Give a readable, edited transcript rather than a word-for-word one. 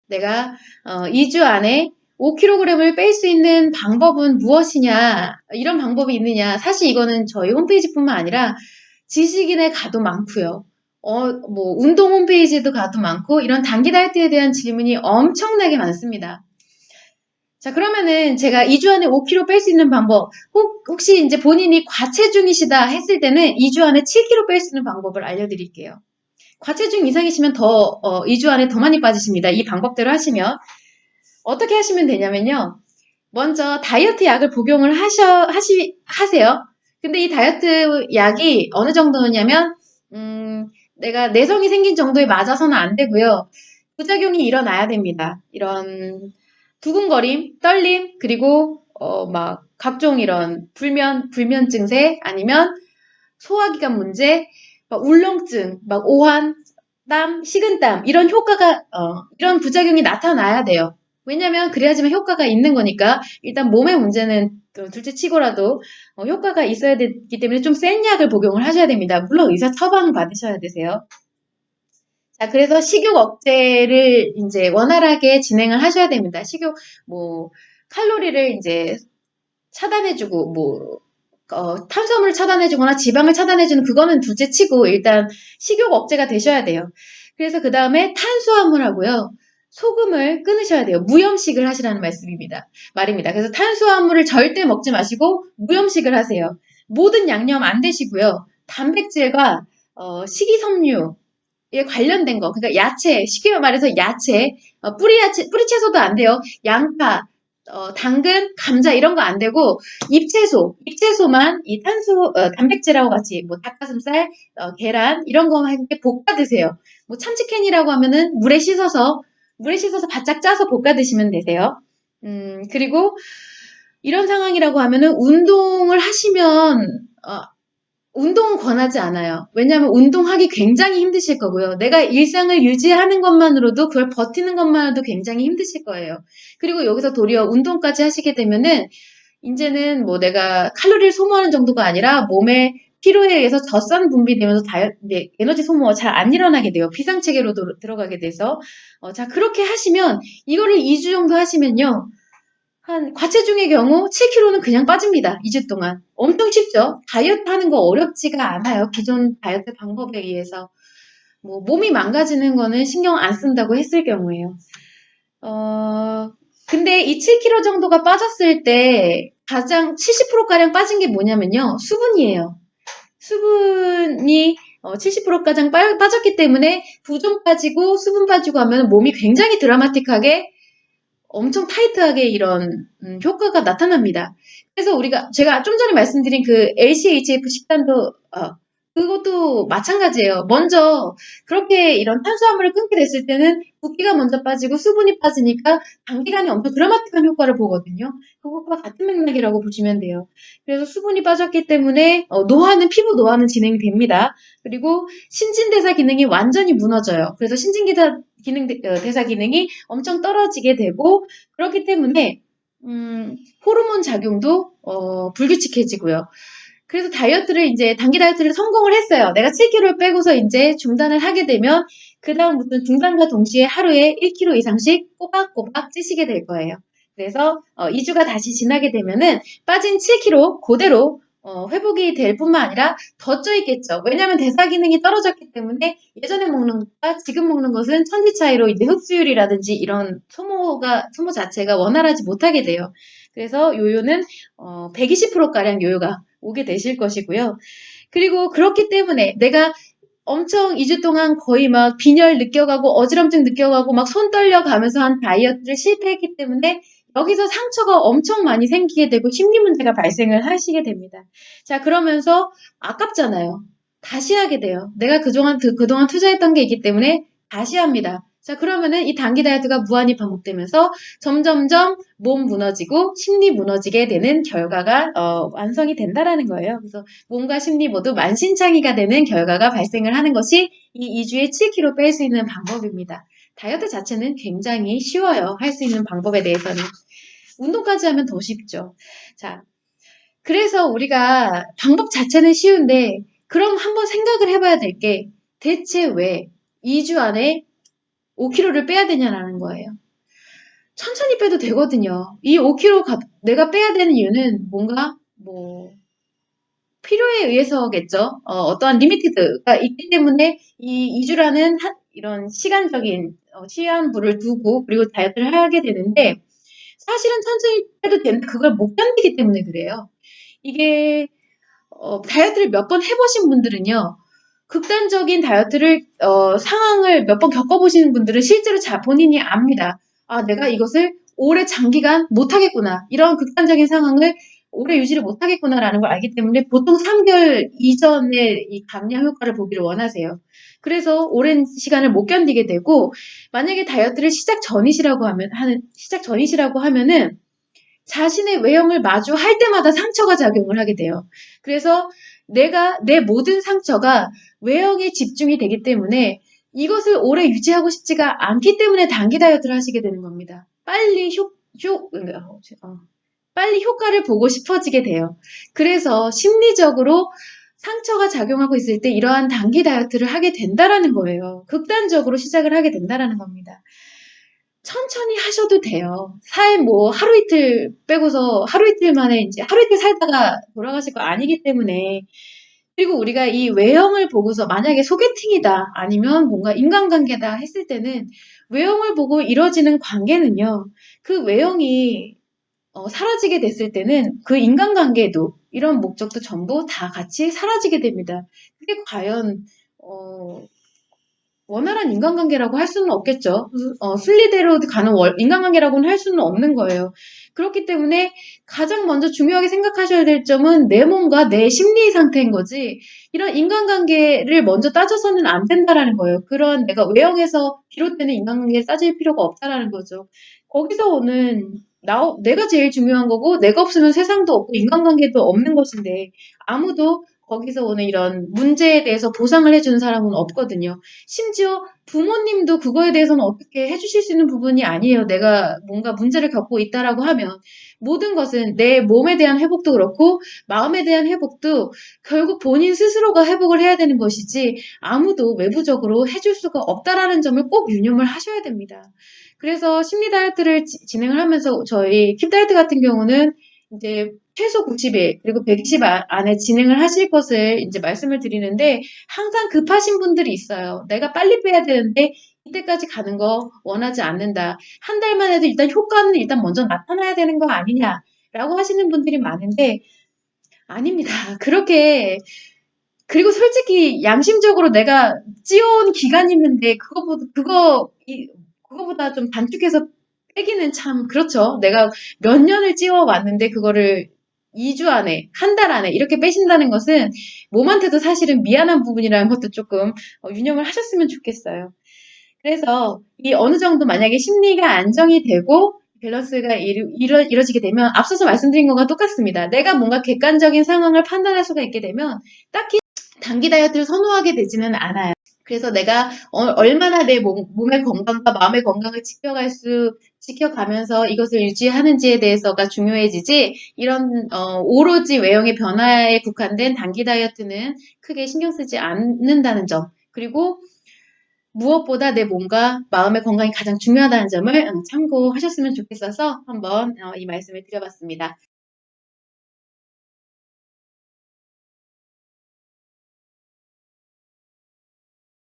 내가 2주 안에 5kg을 뺄 수 있는 방법은 무엇이냐, 이런 방법이 있느냐. 사실 이거는 저희 홈페이지뿐만 아니라 지식인에 가도 많고요. 뭐 운동 홈페이지에도 가도 많고 이런 단기 다이어트에 대한 질문이 엄청나게 많습니다. 자, 그러면은 제가 2주 안에 5kg 뺄 수 있는 방법, 혹시 이제 본인이 과체중이시다 했을 때는 2주 안에 7kg 뺄 수 있는 방법을 알려드릴게요. 과체중 이상이시면 2주 안에 더 많이 빠지십니다. 이 방법대로 하시면. 어떻게 하시면 되냐면요. 먼저 다이어트 약을 복용을 하세요. 근데 이 다이어트 약이 어느 정도냐면, 내가 내성이 생긴 정도에 맞아서는 안 되고요. 부작용이 일어나야 됩니다. 이런 두근거림, 떨림, 그리고, 막, 각종 이런 불면 증세, 아니면 소화기관 문제, 막 울렁증, 막 오한, 땀, 식은땀, 이런 효과가, 이런 부작용이 나타나야 돼요. 왜냐면 그래야지만 효과가 있는 거니까 일단 몸의 문제는 둘째 치고라도 효과가 있어야 되기 때문에 좀 센 약을 복용을 하셔야 됩니다. 물론 의사 처방 받으셔야 되세요. 자, 그래서 식욕 억제를 이제 원활하게 진행을 하셔야 됩니다. 뭐, 칼로리를 이제 차단해주고, 뭐, 탄수화물을 차단해주거나 지방을 차단해주는 그거는 둘째 치고 일단 식욕 억제가 되셔야 돼요. 그래서 그 다음에 탄수화물하고요. 소금을 끊으셔야 돼요. 무염식을 하시라는 말입니다. 그래서 탄수화물을 절대 먹지 마시고 무염식을 하세요. 모든 양념 안 드시고요. 단백질과 식이섬유에 관련된 거, 그러니까 야채, 쉽게 말해서 야채, 뿌리 채소도 안 돼요. 양파, 당근, 감자 이런 거 안 되고 잎채소만 이 단백질하고 같이 뭐 닭가슴살, 계란 이런 거만 함께 볶아 드세요. 뭐 참치캔이라고 하면은 물에 씻어서 바짝 짜서 볶아 드시면 되세요. 그리고 이런 상황이라고 하면은 운동은 권하지 않아요. 왜냐하면 운동하기 굉장히 힘드실 거고요. 내가 일상을 유지하는 것만으로도 그걸 버티는 것만으로도 굉장히 힘드실 거예요. 그리고 여기서 도리어 운동까지 하시게 되면은 이제는 뭐 내가 칼로리를 소모하는 정도가 아니라 몸에 피로에 의해서 젖산 분비되면서 에너지 소모가 잘 안 일어나게 돼요. 비상체계로 들어가게 돼서. 자, 그렇게 하시면 이거를 2주 정도 하시면요. 과체중의 경우 7kg는 그냥 빠집니다. 2주 동안. 엄청 쉽죠? 다이어트 하는 거 어렵지가 않아요. 기존 다이어트 방법에 의해서. 뭐, 몸이 망가지는 거는 신경 안 쓴다고 했을 경우에요. 근데 이 7kg 정도가 빠졌을 때 가장 70%가량 빠진 게 뭐냐면요. 수분이에요. 수분이 70%가량 빠졌기 때문에 부종 빠지고 수분 빠지고 하면 몸이 굉장히 드라마틱하게 엄청 타이트하게 이런 효과가 나타납니다. 그래서 제가 좀 전에 말씀드린 그 LCHF 식단도 그것도 마찬가지예요. 먼저 그렇게 이런 탄수화물을 끊게 됐을 때는 붓기가 먼저 빠지고 수분이 빠지니까 단기간에 엄청 드라마틱한 효과를 보거든요. 그것과 같은 맥락이라고 보시면 돼요. 그래서 수분이 빠졌기 때문에 피부 노화는 진행이 됩니다. 그리고 신진대사 기능이 완전히 무너져요. 그래서 대사 기능이 엄청 떨어지게 되고 그렇기 때문에 호르몬 작용도 불규칙해지고요. 그래서 단기 다이어트를 성공을 했어요. 내가 7kg를 빼고서 이제 중단을 하게 되면 그다음부터 중단과 동시에 하루에 1kg 이상씩 꼬박꼬박 찌시게 될 거예요. 그래서 2주가 다시 지나게 되면은 빠진 7kg 그대로 회복이 될 뿐만 아니라 더 쪄 있겠죠. 왜냐하면 대사 기능이 떨어졌기 때문에 예전에 먹는 것과 지금 먹는 것은 천지 차이로 이제 흡수율이라든지 이런 소모 자체가 원활하지 못하게 돼요. 그래서 요요는 120%가량 요요가 오게 되실 것이고요. 그리고 그렇기 때문에 내가 엄청 2주 동안 거의 막 빈혈 느껴가고 어지럼증 느껴가고 막 손 떨려가면서 한 다이어트를 실패했기 때문에 여기서 상처가 엄청 많이 생기게 되고 심리 문제가 발생을 하시게 됩니다. 자, 그러면서 아깝잖아요. 다시 하게 돼요. 내가 그동안 투자했던 게 있기 때문에 다시 합니다. 자, 그러면은 이 단기 다이어트가 무한히 반복되면서 점점점 몸 무너지고 심리 무너지게 되는 결과가 완성이 된다라는 거예요. 그래서 몸과 심리 모두 만신창이가 되는 결과가 발생을 하는 것이 이 2주에 7kg 뺄 수 있는 방법입니다. 다이어트 자체는 굉장히 쉬워요. 할 수 있는 방법에 대해서는. 운동까지 하면 더 쉽죠. 자, 그래서 우리가 방법 자체는 쉬운데 그럼 한번 생각을 해봐야 될 게 대체 왜 2주 안에 5kg를 빼야 되냐라는 거예요. 천천히 빼도 되거든요. 이 5kg 내가 빼야 되는 이유는 뭔가 뭐 필요에 의해서겠죠. 어떠한 리미티드가 있기 때문에 이 2주라는 이런 시간적인 시한부를 두고 그리고 다이어트를 하게 되는데 사실은 천천히 해도 되는데 그걸 못 견디기 때문에 그래요. 이게 다이어트를 몇 번 해보신 분들은요. 극단적인 다이어트를 상황을 몇 번 겪어보시는 분들은 실제로 본인이 압니다. 아, 내가 이것을 오래 장기간 못하겠구나. 이런 극단적인 상황을 오래 유지를 못하겠구나라는 걸 알기 때문에 보통 3개월 이전에 이 감량 효과를 보기를 원하세요. 그래서 오랜 시간을 못 견디게 되고 만약에 다이어트를 시작 전이시라고 하면은 자신의 외형을 마주할 때마다 상처가 작용을 하게 돼요. 그래서 내 모든 상처가 외형에 집중이 되기 때문에 이것을 오래 유지하고 싶지가 않기 때문에 단기 다이어트를 하시게 되는 겁니다. 빨리 효과를 보고 싶어지게 돼요. 그래서 심리적으로 상처가 작용하고 있을 때 이러한 단기 다이어트를 하게 된다라는 거예요. 극단적으로 시작을 하게 된다라는 겁니다. 천천히 하셔도 돼요. 하루 이틀 빼고서 하루 이틀 만에 이제 하루 이틀 살다가 돌아가실 거 아니기 때문에. 그리고 우리가 이 외형을 보고서 만약에 소개팅이다 아니면 뭔가 인간관계다 했을 때는 외형을 보고 이뤄지는 관계는요. 그 외형이 사라지게 됐을 때는 그 인간관계도 이런 목적도 전부 다 같이 사라지게 됩니다. 그게 과연 원활한 인간관계라고 할 수는 없겠죠. 순리대로 가는 인간관계라고는 할 수는 없는 거예요. 그렇기 때문에 가장 먼저 중요하게 생각하셔야 될 점은 내 몸과 내 심리 상태인 거지, 이런 인간관계를 먼저 따져서는 안 된다라는 거예요. 그런 내가 외형에서 비롯되는 인간관계를 따질 필요가 없다라는 거죠. 거기서 오는 내가 제일 중요한 거고, 내가 없으면 세상도 없고 인간관계도 없는 것인데, 아무도 거기서 오는 이런 문제에 대해서 보상을 해주는 사람은 없거든요. 심지어 부모님도 그거에 대해서는 어떻게 해주실 수 있는 부분이 아니에요. 내가 뭔가 문제를 겪고 있다라고 하면 모든 것은 내 몸에 대한 회복도 그렇고 마음에 대한 회복도 결국 본인 스스로가 회복을 해야 되는 것이지 아무도 외부적으로 해줄 수가 없다라는 점을 꼭 유념을 하셔야 됩니다. 그래서 심리 다이어트를 진행을 하면서 저희 킵 다이어트 같은 경우는 이제 최소 90일 그리고 120일 안에 진행을 하실 것을 이제 말씀을 드리는데, 항상 급하신 분들이 있어요. 내가 빨리 빼야 되는데 이때까지 가는 거 원하지 않는다. 한 달만 해도 일단 효과는 일단 먼저 나타나야 되는 거 아니냐라고 하시는 분들이 많은데, 아닙니다. 그리고 솔직히 양심적으로 내가 찌어온 기간이 있는데 그거보다 좀 단축해서 빼기는 참 그렇죠. 내가 몇 년을 찌워 왔는데 그거를 2주 안에, 한 달 안에 이렇게 빼신다는 것은 몸한테도 사실은 미안한 부분이라는 것도 조금 유념을 하셨으면 좋겠어요. 그래서 이 어느 정도 만약에 심리가 안정이 되고 밸런스가 이루어지게 되면 앞서서 말씀드린 것과 똑같습니다. 내가 뭔가 객관적인 상황을 판단할 수가 있게 되면 딱히 단기 다이어트를 선호하게 되지는 않아요. 그래서 내가 얼마나 내 몸의 건강과 마음의 건강을 지켜가면서 이것을 유지하는지에 대해서가 중요해지지, 이런 오로지 외형의 변화에 국한된 단기 다이어트는 크게 신경 쓰지 않는다는 점, 그리고 무엇보다 내 몸과 마음의 건강이 가장 중요하다는 점을 참고하셨으면 좋겠어서 한번 이 말씀을 드려봤습니다.